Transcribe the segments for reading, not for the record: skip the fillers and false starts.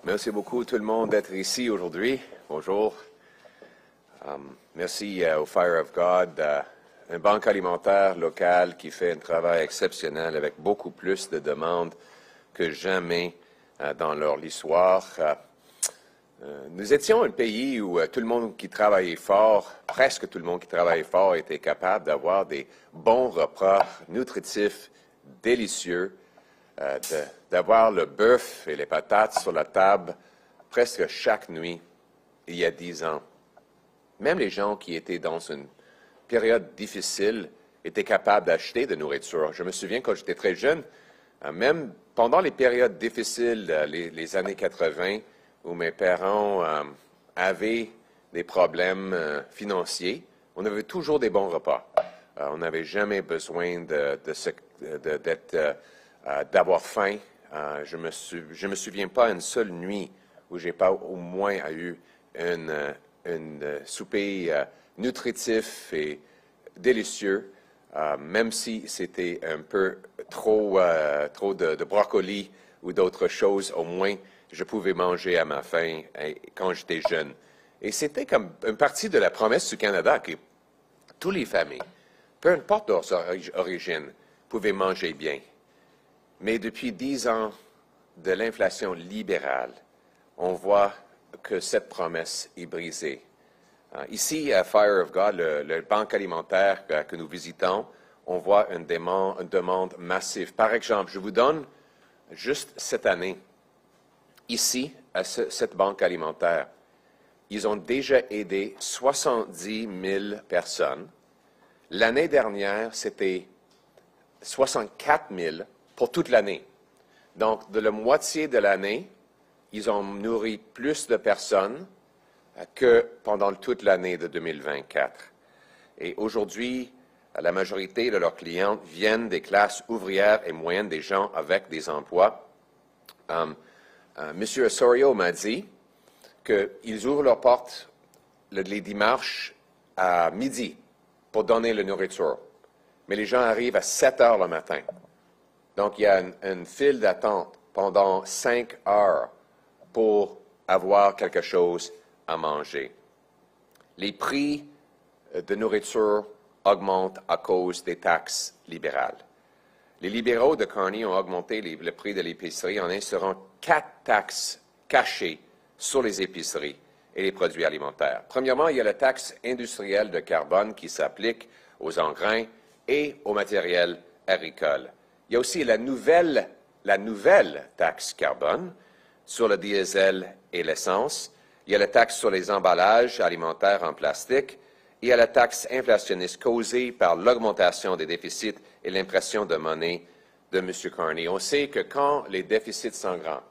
Merci beaucoup tout le monde d'être ici aujourd'hui. Bonjour. Merci au Fire of God, une banque alimentaire locale qui fait un travail exceptionnel avec beaucoup plus de demandes que jamais dans leur histoire. Nous étions un pays où tout le monde qui travaillait fort, presque tout le monde qui travaillait fort, était capable d'avoir des bons repas nutritifs, délicieux, d'avoir le bœuf et les patates sur la table presque chaque nuit il y a 10 ans. Même les gens qui étaient dans une période difficile étaient capables d'acheter de nourriture. Je me souviens quand j'étais très jeune, même pendant les périodes difficiles, les années 80, où mes parents avaient des problèmes financiers, on avait toujours des bons repas. On n'avait jamais besoin d'avoir faim. Je me souviens pas une seule nuit où j'ai pas au moins eu une souper nutritif et délicieux, même si c'était un peu trop de brocoli ou d'autres choses, au moins je pouvais manger à ma faim quand j'étais jeune. Et c'était comme une partie de la promesse du Canada que toutes les familles, peu importe leur origine, pouvaient manger bien. Mais depuis 10 ans de l'inflation libérale, on voit que cette promesse est brisée. Ici, à Fire of God, le banque alimentaire que nous visitons, on voit une demande massive. Par exemple, je vous donne juste cette année, ici, à cette banque alimentaire, ils ont déjà aidé 70 000 personnes. L'année dernière, c'était 64 000 pour toute l'année. Donc, de la moitié de l'année, ils ont nourri plus de personnes que pendant toute l'année de 2024. Et aujourd'hui, la majorité de leurs clients viennent des classes ouvrières et moyennes, des gens avec des emplois. M. Osorio m'a dit qu'ils ouvrent leurs portes les dimanches à midi pour donner la nourriture. Mais les gens arrivent à 7 heures le matin. Donc, il y a une file d'attente pendant 5 heures pour avoir quelque chose à manger. Les prix de nourriture augmentent à cause des taxes libérales. Les libéraux de Carney ont augmenté le prix de l'épicerie en instaurant 4 taxes cachées sur les épiceries et les produits alimentaires. Premièrement, il y a la taxe industrielle de carbone qui s'applique aux engrais et au matériel agricole. Il y a aussi la nouvelle taxe carbone sur le diesel et l'essence. Il y a la taxe sur les emballages alimentaires en plastique. Et il y a la taxe inflationniste causée par l'augmentation des déficits et l'impression de monnaie de M. Carney. On sait que quand les déficits sont grands,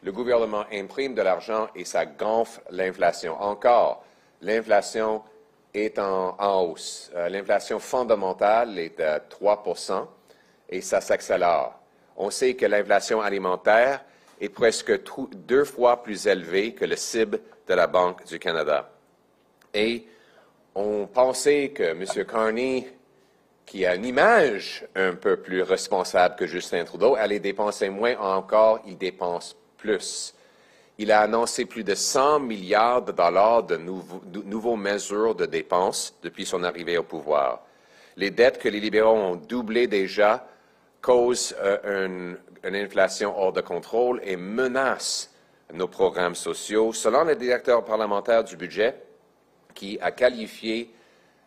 le gouvernement imprime de l'argent et ça gonfle l'inflation. Encore, l'inflation est en hausse. L'inflation fondamentale est à 3 % et ça s'accélère. On sait que l'inflation alimentaire est presque 2 fois plus élevée que le cible de la Banque du Canada. Et on pensait que M. Carney, qui a une image un peu plus responsable que Justin Trudeau, allait dépenser moins. Encore, il dépense plus. Il a annoncé plus de 100 milliards de dollars de nouveaux mesures de dépenses depuis son arrivée au pouvoir. Les dettes que les libéraux ont doublées déjà causent une inflation hors de contrôle et menacent nos programmes sociaux. Selon le directeur parlementaire du budget, qui a qualifié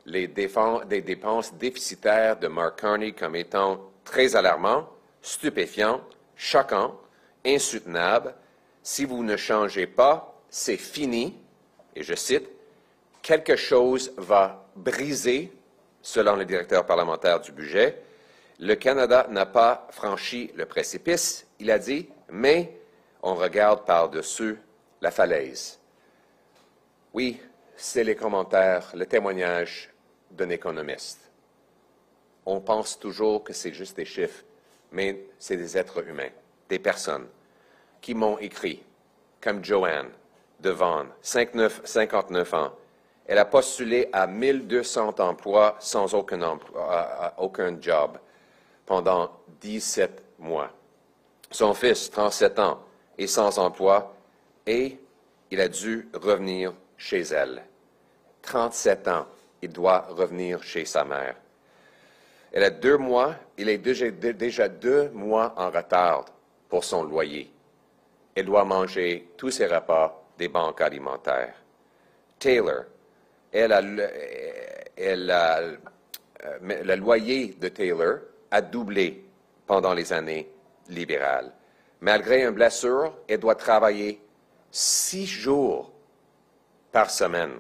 des dépenses déficitaires de Mark Carney comme étant très alarmants, stupéfiants, choquants, insoutenables. Si vous ne changez pas, c'est fini. Et je cite, « Quelque chose va briser, selon le directeur parlementaire du budget. Le Canada n'a pas franchi le précipice, il a dit, mais on regarde par-dessus la falaise. » Oui, c'est les commentaires, le témoignage d'un économiste. On pense toujours que c'est juste des chiffres, mais c'est des êtres humains, des personnes qui m'ont écrit, comme Joanne de Vaughan, 59 ans. Elle a postulé à 1200 emplois sans aucun job pendant 17 mois. Son fils, 37 ans, est sans emploi et il a dû revenir chez elle. 37 ans, il doit revenir chez sa mère. Elle a 2 mois, il est déjà 2 mois en retard pour son loyer. Elle doit manger tous ses repas des banques alimentaires. Taylor, le loyer de Taylor a doublé pendant les années libérales. Malgré une blessure, elle doit travailler 6 jours par semaine.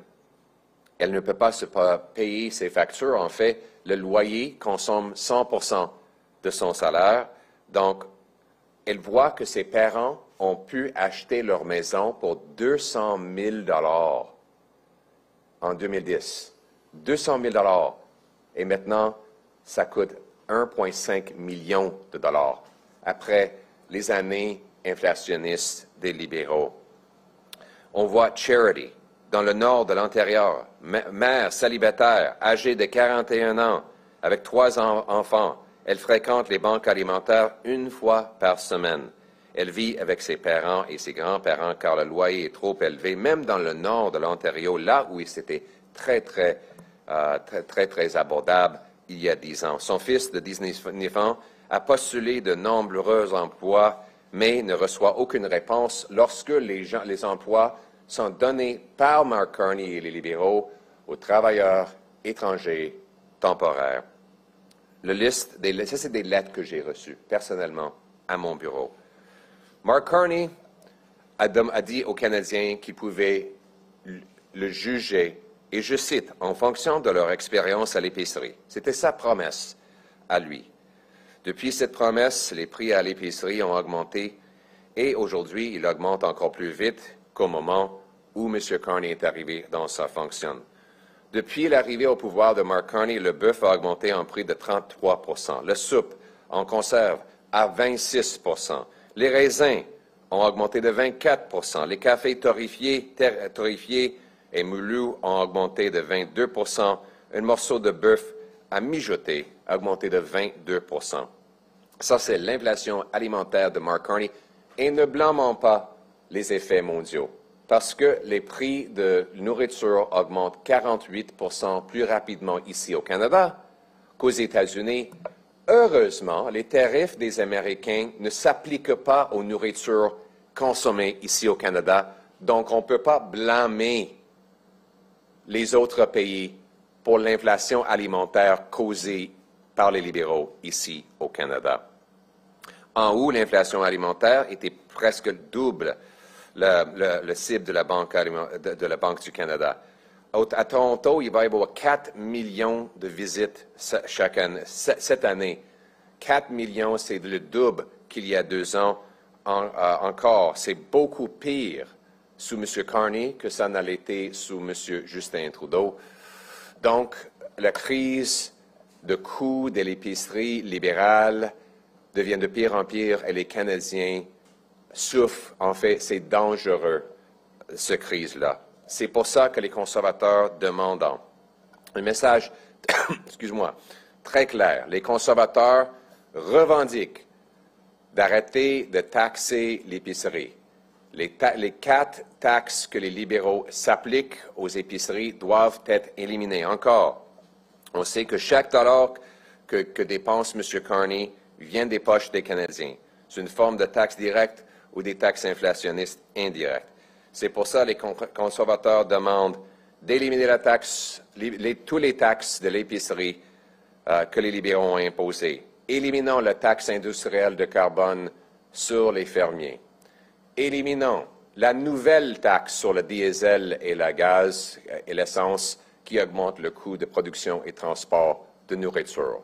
Elle ne peut pas se payer ses factures. En fait, le loyer consomme 100% de son salaire. Donc, elle voit que ses parents ont pu acheter leur maison pour 200 000 $ en 2010. 200 000 $. Et maintenant, ça coûte 1,5 million de dollars après les années inflationnistes des libéraux. On voit Charity, dans le nord de l'Ontario, mère célibataire, âgée de 41 ans, avec 3 enfants. Elle fréquente les banques alimentaires 1 fois par semaine. Elle vit avec ses parents et ses grands-parents car le loyer est trop élevé, même dans le nord de l'Ontario, là où c'était très abordable il y a 10 ans. Son fils de 19 ans a postulé de nombreux emplois, mais ne reçoit aucune réponse lorsque les emplois sont donnés par Mark Carney et les libéraux aux travailleurs étrangers temporaires. Ça, c'est des lettres que j'ai reçues personnellement à mon bureau. Mark Carney a dit aux Canadiens qu'ils pouvaient le juger, et je cite, en fonction de leur expérience à l'épicerie. C'était sa promesse à lui. Depuis cette promesse, les prix à l'épicerie ont augmenté et aujourd'hui, ils augmentent encore plus vite qu'au moment où M. Carney est arrivé dans sa fonction. Depuis l'arrivée au pouvoir de Mark Carney, le bœuf a augmenté en prix de 33 %, le soupe en conserve à 26 %, les raisins ont augmenté de 24 %, les cafés torréfiés et moulus ont augmenté de 22 %, un morceau de bœuf à mijoter a augmenté de 22 %. Ça, c'est l'inflation alimentaire de Mark Carney. Et ne blâmons pas les effets mondiaux, parce que les prix de nourriture augmentent 48 % plus rapidement ici au Canada qu'aux États-Unis. Heureusement, les tarifs des Américains ne s'appliquent pas aux nourritures consommées ici au Canada, donc on ne peut pas blâmer les autres pays pour l'inflation alimentaire causée par les libéraux ici au Canada. En haut, l'inflation alimentaire était presque double le cible de la Banque du Canada. À Toronto, il va y avoir 4 millions de visites chaque année. Cette année, 4 millions, c'est le double qu'il y a 2 ans encore. C'est beaucoup pire sous M. Carney que ça n'a été sous M. Justin Trudeau. Donc, la crise de coûts de l'épicerie libérale devient de pire en pire et les Canadiens souffrent. En fait, c'est dangereux, cette crise-là. C'est pour ça que les conservateurs demandent un message, excuse-moi, très clair. Les conservateurs revendiquent d'arrêter de taxer l'épicerie. Les 4 taxes que les libéraux s'appliquent aux épiceries doivent être éliminées. Encore, on sait que chaque dollar que dépense M. Carney vient des poches des Canadiens. C'est une forme de taxe directe ou des taxes inflationnistes indirectes. C'est pour ça que les conservateurs demandent d'éliminer la taxe, tous les taxes de l'épicerie que les libéraux ont imposées. Éliminons la taxe industrielle de carbone sur les fermiers. Éliminons la nouvelle taxe sur le diesel et le gaz et l'essence qui augmente le coût de production et transport de nourriture.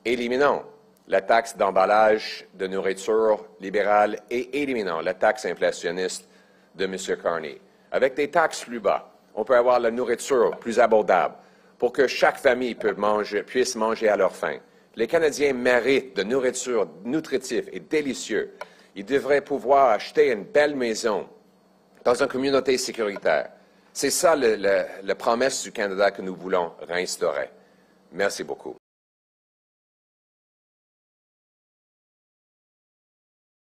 Éliminons la taxe d'emballage de nourriture libérale et éliminons la taxe inflationniste de M. Carney. Avec des taxes plus bas, on peut avoir la nourriture plus abordable pour que chaque famille puisse manger à leur faim. Les Canadiens méritent de nourriture nutritive et délicieuse. Ils devraient pouvoir acheter une belle maison dans une communauté sécuritaire. C'est ça la promesse du Canada que nous voulons réinstaurer. Merci beaucoup.